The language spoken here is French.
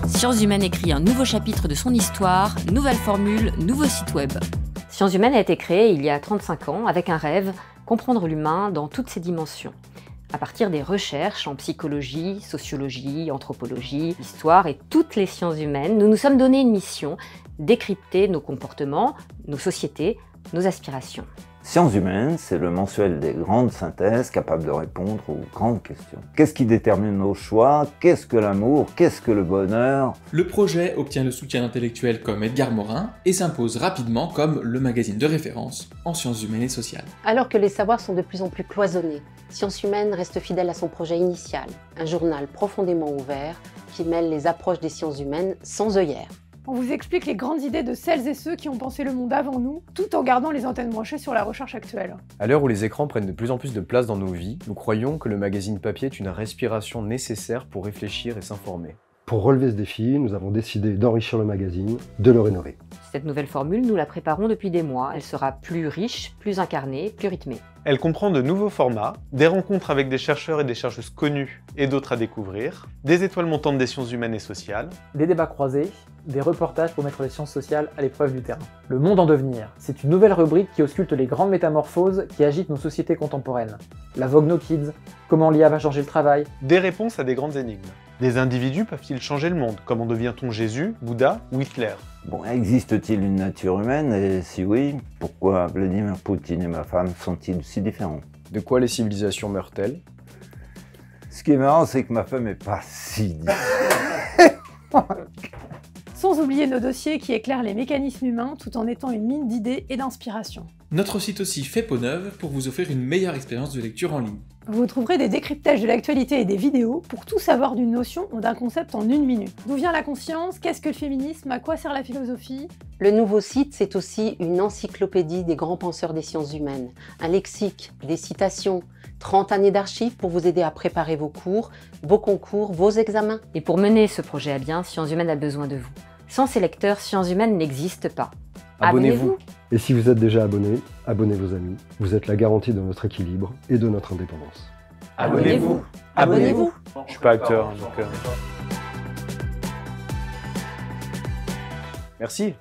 Sciences Humaines écrit un nouveau chapitre de son histoire, nouvelle formule, nouveau site web. Sciences Humaines a été créée il y a 35 ans avec un rêve, comprendre l'humain dans toutes ses dimensions. À partir des recherches en psychologie, sociologie, anthropologie, histoire et toutes les sciences humaines, nous nous sommes donné une mission, décrypter nos comportements, nos sociétés, nos aspirations. Sciences Humaines, c'est le mensuel des grandes synthèses capables de répondre aux grandes questions. Qu'est-ce qui détermine nos choix? Qu'est-ce que l'amour? Qu'est-ce que le bonheur? Le projet obtient le soutien d'intellectuels comme Edgar Morin et s'impose rapidement comme le magazine de référence en sciences humaines et sociales. Alors que les savoirs sont de plus en plus cloisonnés, Sciences Humaines reste fidèle à son projet initial, un journal profondément ouvert qui mêle les approches des sciences humaines sans œillères. On vous explique les grandes idées de celles et ceux qui ont pensé le monde avant nous, tout en gardant les antennes branchées sur la recherche actuelle. À l'heure où les écrans prennent de plus en plus de place dans nos vies, nous croyons que le magazine papier est une respiration nécessaire pour réfléchir et s'informer. Pour relever ce défi, nous avons décidé d'enrichir le magazine, de le rénover. Cette nouvelle formule, nous la préparons depuis des mois. Elle sera plus riche, plus incarnée, plus rythmée. Elle comprend de nouveaux formats, des rencontres avec des chercheurs et des chercheuses connus et d'autres à découvrir, des étoiles montantes des sciences humaines et sociales, des débats croisés, des reportages pour mettre les sciences sociales à l'épreuve du terrain. Le monde en devenir, c'est une nouvelle rubrique qui ausculte les grandes métamorphoses qui agitent nos sociétés contemporaines. La vogue No Kids, comment l'IA va changer le travail, des réponses à des grandes énigmes. Des individus peuvent-ils changer le monde? Comment devient-on Jésus, Bouddha ou Hitler? Bon, existe-t-il une nature humaine? Et si oui, pourquoi Vladimir Poutine et ma femme sont-ils si différents? De quoi les civilisations meurent-elles? Ce qui est marrant, c'est que ma femme est pas si différente. Sans oublier nos dossiers qui éclairent les mécanismes humains tout en étant une mine d'idées et d'inspiration. Notre site aussi fait peau neuve pour vous offrir une meilleure expérience de lecture en ligne. Vous trouverez des décryptages de l'actualité et des vidéos pour tout savoir d'une notion ou d'un concept en 1 minute. D'où vient la conscience? Qu'est-ce que le féminisme? À quoi sert la philosophie? Le nouveau site, c'est aussi une encyclopédie des grands penseurs des sciences humaines, un lexique, des citations, 30 années d'archives pour vous aider à préparer vos cours, vos concours, vos examens. Et pour mener ce projet à bien, Sciences Humaines a besoin de vous. Sans ces lecteurs, Sciences Humaines n'existe pas. Abonnez-vous. Et si vous êtes déjà abonné, abonnez vos amis. Vous êtes la garantie de notre équilibre et de notre indépendance. Abonnez-vous. Abonnez-vous. Je suis pas acteur, donc... Merci.